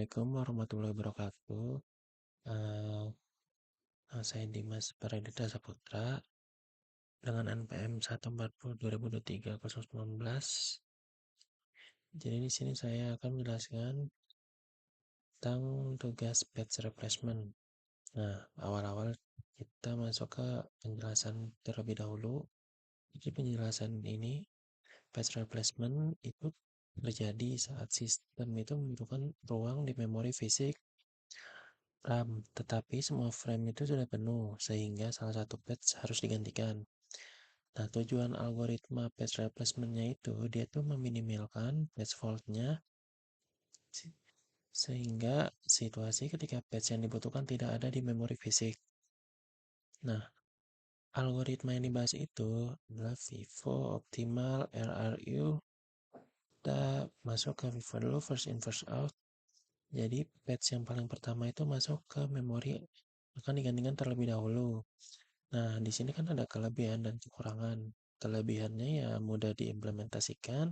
Assalamualaikum warahmatullahi wabarakatuh. Saya Dimas Paradita Saputra dengan NPM 140-2023-019. Jadi di sini saya akan menjelaskan tentang tugas batch replacement. Nah, awal-awal kita masuk ke penjelasan terlebih dahulu. Jadi penjelasan ini, batch replacement itu terjadi saat sistem itu membutuhkan ruang di memori fisik RAM, tetapi semua frame itu sudah penuh, sehingga salah satu batch harus digantikan. Nah, tujuan algoritma batch replacement-nya itu, dia tuh meminimalkan batch fault-nya, sehingga situasi ketika batch yang dibutuhkan tidak ada di memori fisik. Nah, algoritma yang dibahas itu adalah FIFO, Optimal, RRU. Kita masuk ke FIFO dulu, first in, first out. Jadi, batch yang paling pertama itu masuk ke memori akan digantikan terlebih dahulu. Nah, di sini kan ada kelebihan dan kekurangan. Kelebihannya ya mudah diimplementasikan,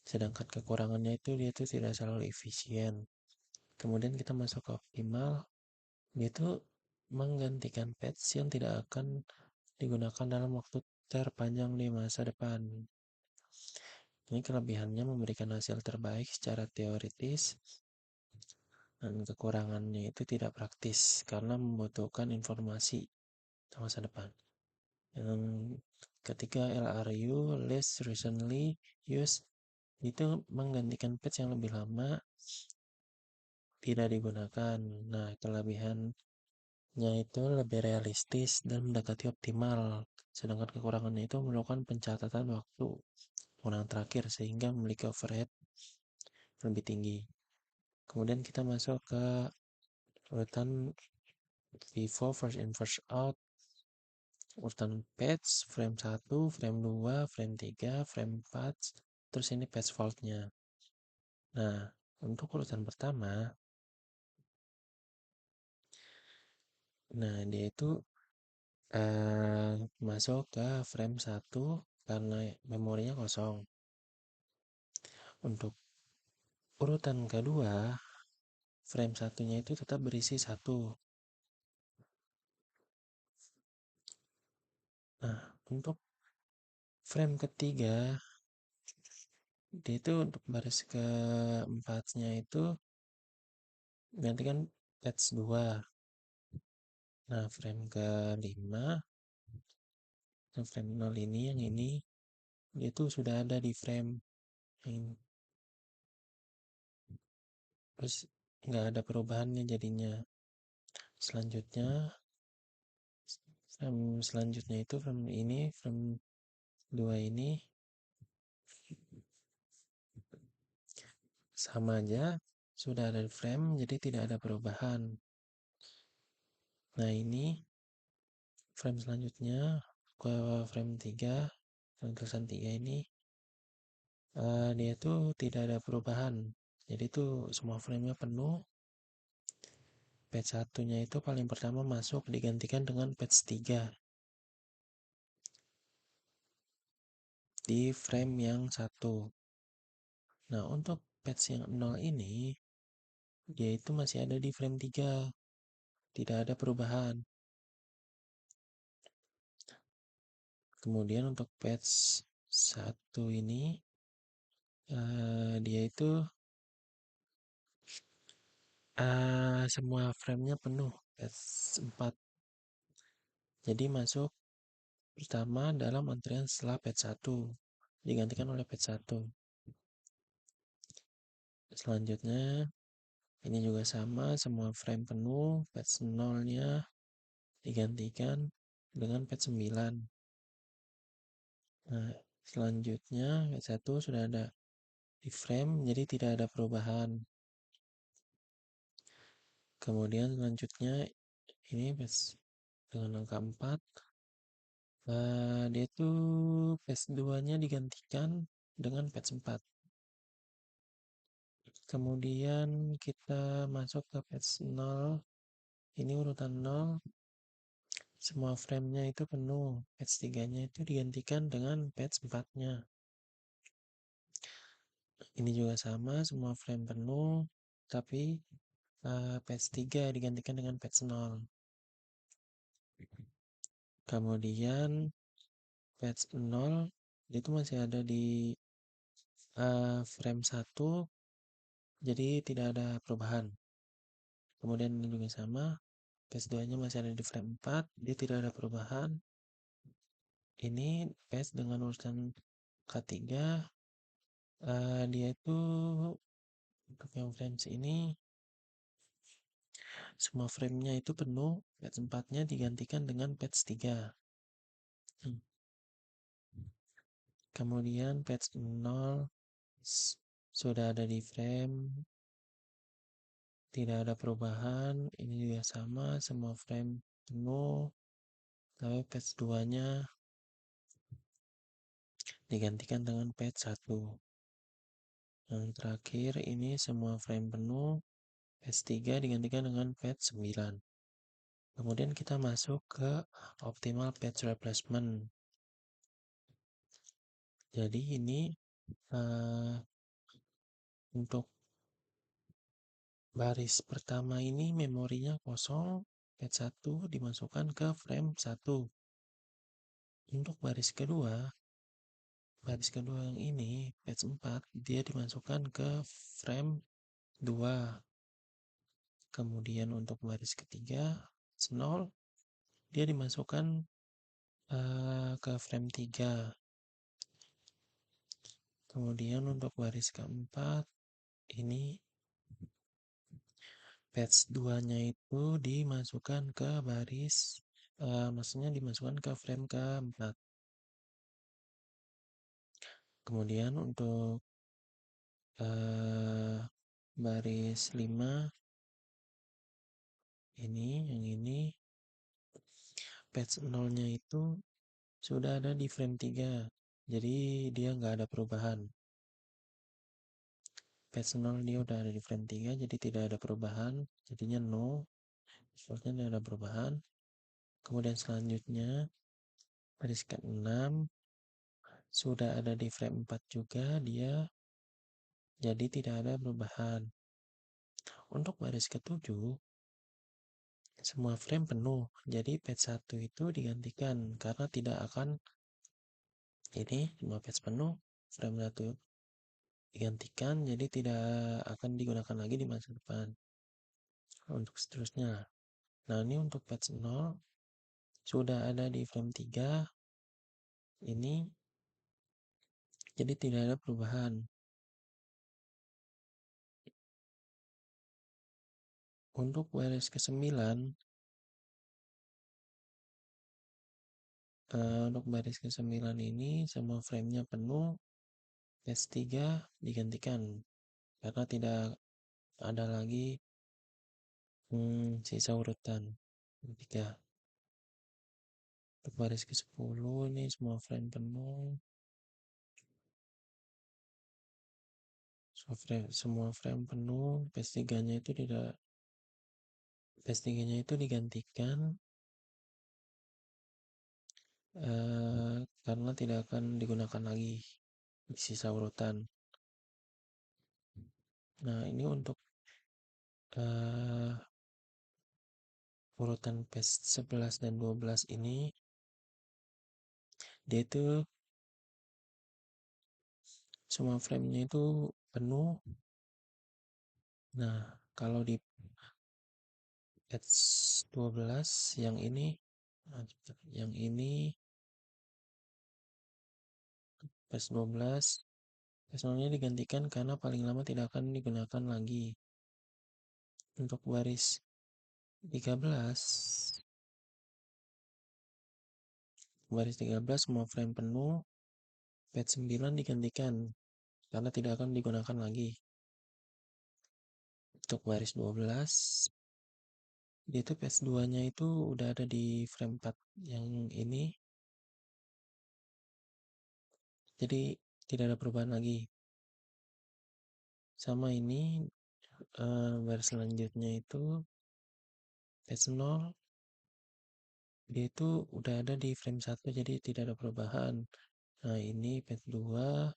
sedangkan kekurangannya itu dia tuh tidak selalu efisien. Kemudian kita masuk ke optimal, dia tuh menggantikan patch yang tidak akan digunakan dalam waktu terpanjang di masa depan. Ini kelebihannya memberikan hasil terbaik secara teoritis, dan kekurangannya itu tidak praktis karena membutuhkan informasi di masa depan. Yang ketiga, LRU, Least Recently Used, itu menggantikan patch yang lebih lama tidak digunakan. Nah, kelebihannya itu lebih realistis dan mendekati optimal, sedangkan kekurangannya itu memerlukan pencatatan waktu penggunaan terakhir sehingga memiliki overhead lebih tinggi. Kemudian kita masuk ke urutan FIFO, first in, first out, urutan patch, frame 1, frame 2, frame 3, frame 4, terus ini patch fault-nya. Nah, untuk urutan pertama, dia itu masuk ke frame 1 karena memorinya kosong. Untuk urutan kedua, frame 1-nya itu tetap berisi 1. Nah, untuk frame ketiga, dia itu untuk baris keempatnya itu gantikan patch 2. Nah, frame kelima, frame 0 ini, yang ini, dia itu sudah ada di frame yang terus nggak ada perubahannya jadinya. Selanjutnya itu frame ini, frame 2 ini sama aja, sudah ada di frame, jadi tidak ada perubahan. Nah, ini frame selanjutnya ke frame 3, tulisan 3 ini dia tuh tidak ada perubahan, jadi tuh semua frame-nya penuh. Patch 1-nya itu paling pertama masuk digantikan dengan patch 3 di frame yang 1. Nah, untuk patch yang 0 ini dia itu masih ada di frame 3, tidak ada perubahan. Kemudian untuk patch 1 ini dia itu semua frame-nya penuh, patch 4. Jadi masuk pertama dalam antrian setelah patch 1, digantikan oleh patch 1. Selanjutnya ini juga sama, semua frame penuh, patch 0-nya digantikan dengan patch 9. Nah, selanjutnya patch 1 sudah ada di frame, jadi tidak ada perubahan. Kemudian selanjutnya ini patch dengan angka 4, dia tuh patch 2-nya digantikan dengan patch 4. Kemudian kita masuk ke patch 0, ini urutan 0, semua frame-nya itu penuh, patch 3-nya itu digantikan dengan patch 4-nya. Ini juga sama, semua frame penuh, tapi patch 3 digantikan dengan patch 0. Kemudian patch 0 itu masih ada di frame 1, jadi tidak ada perubahan. Kemudian ini juga sama, patch 2 nya masih ada di frame 4, dia tidak ada perubahan. Ini patch dengan urutan K3, dia itu untuk yang frames ini semua frame-nya itu penuh, patch 4-nya digantikan dengan patch 3. Kemudian patch 0 sudah ada di frame, tidak ada perubahan. Ini juga sama, semua frame penuh, tapi patch 2-nya digantikan dengan patch 1. Yang terakhir ini semua frame penuh, patch 3 digantikan dengan patch 9. Kemudian kita masuk ke optimal patch replacement. Jadi ini untuk baris pertama ini memorinya kosong, patch 1 dimasukkan ke frame 1. Untuk baris kedua yang ini, patch 4, dia dimasukkan ke frame 2. Kemudian untuk baris ketiga, 0, dia dimasukkan ke frame 3. Kemudian untuk baris keempat, ini patch 2-nya itu dimasukkan ke baris, maksudnya dimasukkan ke frame keempat. Kemudian untuk baris 5 yang ini patch 0-nya itu sudah ada di frame 3, jadi dia nggak ada perubahan. Patch 0 dia udah ada di frame 3, jadi tidak ada perubahan, jadinya no, soalnya tidak ada perubahan. Kemudian selanjutnya baris ke-6 sudah ada di frame 4 juga, dia jadi tidak ada perubahan. Untuk baris ke-7 semua frame penuh, jadi patch 1 itu digantikan karena tidak akan ini semua patch penuh, frame 1 digantikan, jadi tidak akan digunakan lagi di masa depan. Untuk seterusnya, nah ini untuk patch 0 sudah ada di frame 3 ini, jadi tidak ada perubahan. Untuk baris ke-9 untuk baris ke-9 ini semua frame-nya penuh, patch 3 digantikan karena tidak ada lagi sisa urutan 3. Untuk baris ke-10 ini semua frame penuh, semua frame penuh, patch 3-nya itu digantikan karena tidak akan digunakan lagi di sisa urutan. Nah ini untuk urutan patch 11 dan 12 ini dia itu semua frame-nya itu penuh. Nah kalau di patch 12 yang ini patch 12 patch 0-nya digantikan karena paling lama tidak akan digunakan lagi. Untuk baris 13 semua frame penuh, patch 9 digantikan karena tidak akan digunakan lagi. Untuk baris 12 dia itu patch 2-nya itu udah ada di frame 4 yang ini, jadi tidak ada perubahan lagi. Sama ini baris selanjutnya itu patch 0 dia itu udah ada di frame 1, jadi tidak ada perubahan. Nah ini patch 2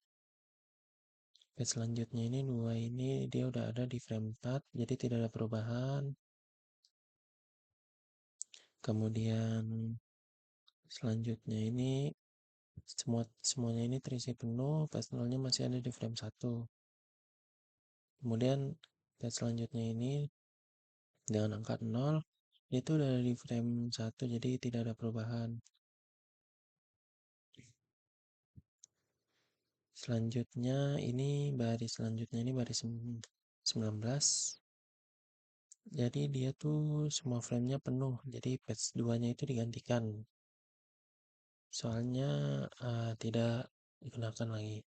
Batch selanjutnya ini 2 ini dia udah ada di frame 4, jadi tidak ada perubahan. Kemudian selanjutnya ini semuanya ini terisi penuh, batch 0-nya masih ada di frame 1. Kemudian batch selanjutnya ini dengan angka 0 itu udah ada di frame 1, jadi tidak ada perubahan. Selanjutnya selanjutnya ini baris 19. Jadi dia tuh semua frame-nya penuh, jadi batch 2-nya itu digantikan. Soalnya tidak digunakan lagi.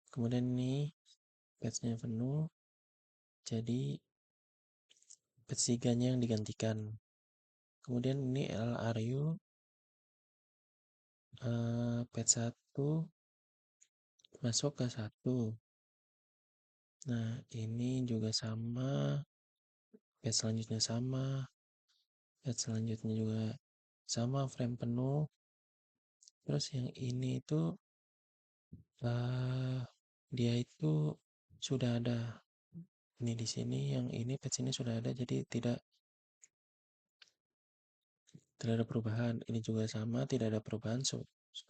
Kemudian ini batch-nya penuh, jadi batch 3-nya yang digantikan. Kemudian ini LRU batch 1 masuk ke 1. Nah, ini juga sama, batch selanjutnya sama, batch selanjutnya juga sama, frame penuh. Terus yang ini itu dia itu sudah ada. Ini di sini, yang ini batch ini sudah ada, jadi tidak ada perubahan. Ini juga sama, tidak ada perubahan,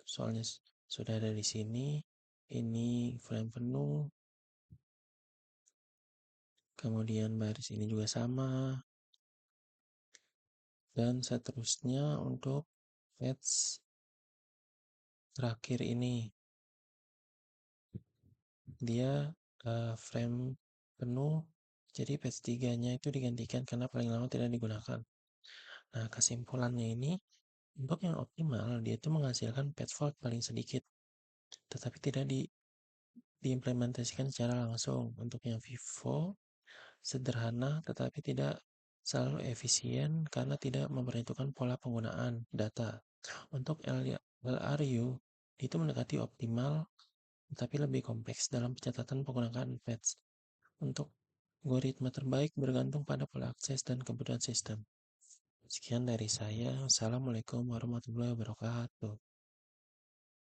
soalnya sudah ada di sini. Ini frame penuh, kemudian baris ini juga sama, dan seterusnya untuk batch terakhir ini. Dia frame penuh, jadi batch 3-nya itu digantikan karena paling lama tidak digunakan. Nah, kesimpulannya ini, untuk yang optimal, dia itu menghasilkan patch fault paling sedikit, tetapi tidak diimplementasikan secara langsung. Untuk yang FIFO, sederhana tetapi tidak selalu efisien karena tidak memperhitungkan pola penggunaan data. Untuk LRU, itu mendekati optimal, tetapi lebih kompleks dalam pencatatan penggunaan patch. Untuk algoritma terbaik bergantung pada pola akses dan kebutuhan sistem. Sekian dari saya. Assalamualaikum warahmatullahi wabarakatuh.